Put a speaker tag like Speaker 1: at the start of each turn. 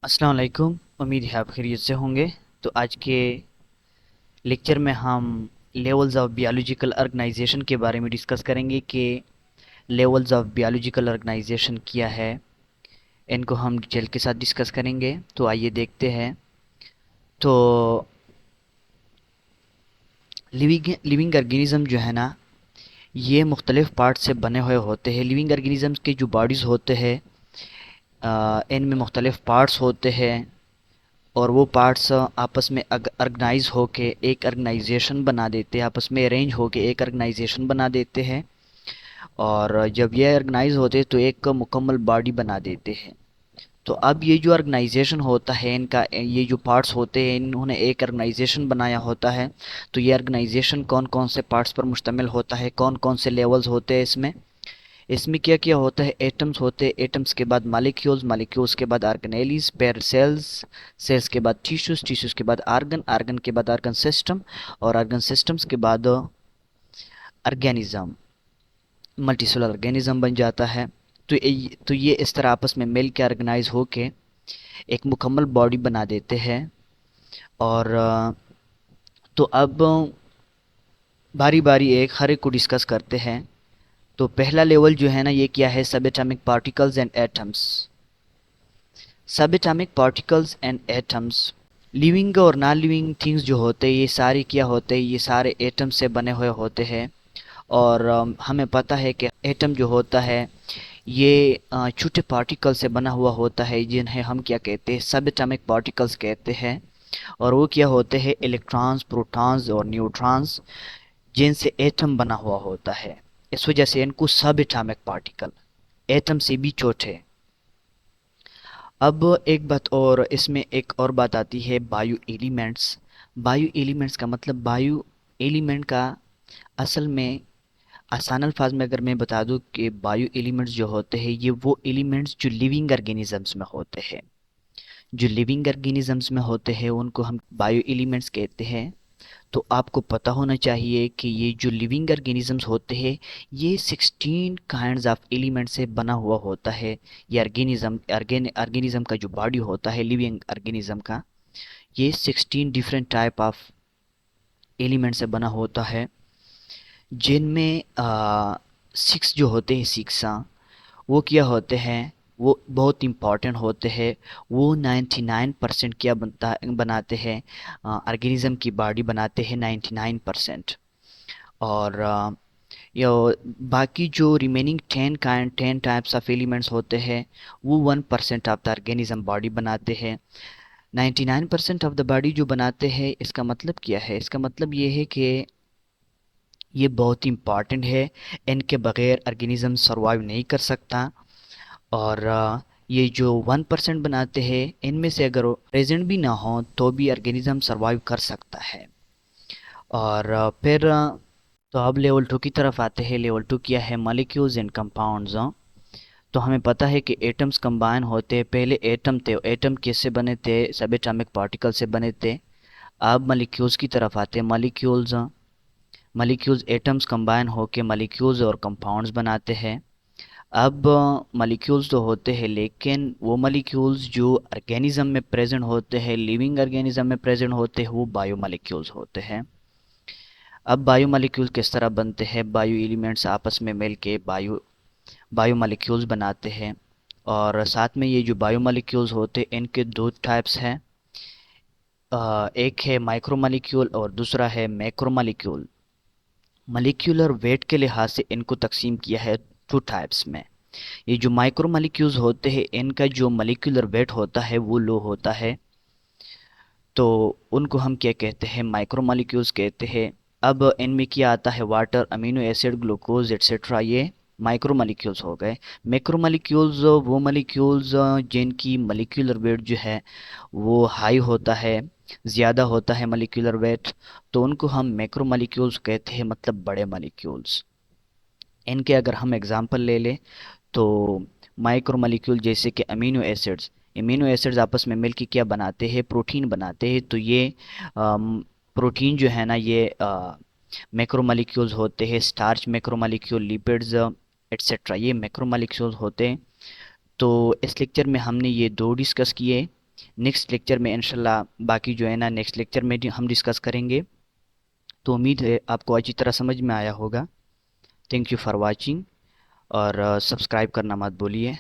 Speaker 1: अस्सलाम वालेकुम। उम्मीद है आप खैरियत से होंगे। तो आज के लेक्चर में हम लेवल्स ऑफ बायोलॉजिकल ऑर्गेनाइजेशन के बारे में डिस्कस करेंगे कि लेवल्स ऑफ बायोलॉजिकल ऑर्गेनाइजेशन क्या है। इनको हम डिटेल के साथ डिस्कस करेंगे। तो आइए देखते हैं। तो लिविंग ऑर्गेनिज्म जो है ना, ये मुख्तलिफ पार्ट से बने हुए होते हैं। लिविंग ऑर्गेनिजम्स के जो बॉडीज़ होते हैं, इनमें मुख्तलिफ पार्ट्स होते हैं और वो पार्ट्स आपस में ऑर्गेनाइज होके एक ऑर्गेनाइजेशन बना देते हैं, आपस में अरेंज होके एक ऑर्गेनाइजेशन बना देते हैं। और जब ये ऑर्गेनाइज होते हैं तो एक मुकम्मल बॉडी बना देते हैं। तो अब ये जो ऑर्गेनाइजेशन होता है, इनका ये जो पार्ट्स होते हैं, इन्होंने एक ऑर्गेनाइजेशन बनाया होता है। तो ये ऑर्गेनाइजेशन कौन कौन से पार्ट्स पर मुश्तमिल होता है, कौन कौन से लेवल्स होते हैं इसमें। इसमें क्या क्या होता है, एटम्स होते हैं, एटम्स के बाद मालिक्यूल्स, मालिक्यूल्स के बाद ऑर्गेनेलीज, पेयर सेल्स, सेल्स के बाद टिश्यूज, टिश्यूज के बाद आर्गन, आर्गन के बाद आर्गन सिस्टम, और आर्गन सिस्टम्स के बाद ऑर्गेनिज्म, मल्टीसेलुलर ऑर्गेनिज्म बन जाता है। तो ये इस तरह आपस में मिल के ऑर्गेनाइज होके एक मुकम्मल बॉडी बना देते हैं। और तो अब बारी बारी एक हर एक को डिस्कस करते हैं। तो पहला लेवल जो है ना, ये क्या है, सब एटॉमिक पार्टिकल्स एंड एटम्स। सब atomic particles and atoms, living और नॉन लिविंग थिंग्स जो होते हैं, ये सारे क्या होते हैं, ये सारे एटम से बने हुए होते हैं। और हमें पता है कि एटम जो होता है ये छोटे पार्टिकल से बना हुआ होता है, जिन्हें हम क्या कहते हैं, सब एटॉमिक पार्टिकल्स कहते हैं। और वो क्या होते हैं, इलेक्ट्रॉन्स, प्रोटॉन्स और न्यूट्रॉन्स, जिनसे एटम बना हुआ होता है। इस वजह से इनको सब एटॉमिक पार्टिकल, एटम से भी छोटे। अब एक बात और, इसमें एक और बात आती है, बायो एलिमेंट्स। बायो एलिमेंट्स का मतलब, बायो एलिमेंट का असल में आसान अल्फाज में अगर मैं बता दूं कि बायो एलिमेंट्स जो होते हैं, ये वो एलिमेंट्स जो लिविंग ऑर्गेनिजम्स में होते हैं। जो लिविंग ऑर्गेनिजम्स में होते हैं उनको हम बायो एलिमेंट्स कहते हैं। तो आपको पता होना चाहिए कि ये जो लिविंग ऑर्गेनिजम्स होते हैं, ये 16 काइंड्स ऑफ एलिमेंट से बना हुआ होता है। ये ऑर्गेनिज्म का जो बॉडी होता है, लिविंग ऑर्गेनिज्म का, ये 16 डिफरेंट टाइप ऑफ एलिमेंट से बना होता है। जिनमें 6 जो होते हैं, 6 वो क्या होते हैं, वो बहुत इम्पॉर्टेंट होते हैं। वो 99% क्या बनाते हैं, ऑर्गेनिज्म की बॉडी बनाते हैं 99%। और यो बाकी जो रिमेनिंग 10 टाइप्स ऑफ एलिमेंट्स होते हैं, वो 1% ऑफ द ऑर्गेनिज्म बॉडी बनाते हैं। 99% ऑफ द बॉडी जो बनाते हैं, इसका मतलब क्या है, इसका मतलब ये है कि ये बहुत इम्पॉर्टेंट है। इनके बगैर ऑर्गेनिज्म सर्वाइव नहीं कर सकता। और ये जो 1% बनाते हैं, इनमें से अगर प्रेजेंट भी ना हो तो भी ऑर्गेनिज्म सर्वाइव कर सकता है। और फिर तो अब लेवल 2 की तरफ आते हैं। लेवल 2 क्या है, मॉलिक्यूल्स एंड कंपाउंड्स। तो हमें पता है कि एटम्स कंबाइन होते हैं। पहले एटम थे, एटम किससे बने थे, सब एटॉमिक पार्टिकल से बने थे। अब मॉलिक्यूल्स की तरफ आते हैं। मॉलिक्यूल्स, मॉलिक्यूल्स एटम्स कंबाइन होके मॉलिक्यूल्स और कंपाउंड्स बनाते हैं। अब मॉलिक्यूल्स तो होते हैं, लेकिन वो मॉलिक्यूल्स जो ऑर्गेनिज्म में प्रेजेंट होते हैं, लिविंग ऑर्गेनिज्म में प्रेजेंट होते हैं, वो बायो मॉलिक्यूल्स होते हैं। अब बायो मॉलिक्यूल किस तरह बनते हैं, बायो एलिमेंट्स आपस में मिलके बायो बायो मॉलिक्यूल्स बनाते हैं। और साथ में ये जो बायो मॉलिक्यूल्स होते हैं, इनके दो टाइप्स हैं। एक है माइक्रो मॉलिक्यूल और दूसरा है मैक्रो मॉलिक्यूल। मॉलिक्यूलर वेट के लिहाज से इनको तकसीम किया है 2 टाइप्स में। ये जो माइक्रो मॉलिक्यूल्स होते हैं, इनका जो मॉलिक्यूलर वेट होता है वो लो होता है। तो उनको हम क्या कहते हैं, माइक्रो मॉलिक्यूल्स कहते हैं। अब इनमें क्या आता है, water, amino acid, glucose etcetera, ये माइक्रो मॉलिक्यूल्स हो गए। मैक्रो मॉलिक्यूल्स वो मॉलिक्यूल्स जिनकी मॉलिक्यूलर वेट जो है वो हाई होता है, ज़्यादा होता है मॉलिक्यूलर वेट। तो उनको हम मैक्रो मॉलिक्यूल्स कहते हैं, मतलब बड़े मॉलिक्यूल्स। इनके अगर हम एग्जांपल ले लें तो माइक्रो मॉलिक्यूल जैसे कि अमीनो एसिड्स, अमीनो एसिड्स आपस में मिलकर क्या बनाते हैं, प्रोटीन बनाते हैं। तो ये प्रोटीन जो है ना, ये मैक्रो मॉलिक्यूल्स होते हैं। Starch macro molecule, lipids etcetera, ये मैक्रो मॉलिक्यूल्स होते हैं। तो इस लेक्चर में हमने ये दो डिस्कस किए। नेक्स्ट लेक्चर में इंशाल्लाह बाकी जो है ना नेक्स्ट लेक्चर में हम डिस्कस करेंगे। तो उम्मीद है आपको अच्छी तरह समझ में आया होगा। थैंक यू फॉर वाचिंग और सब्सक्राइब करना मत भूलिए।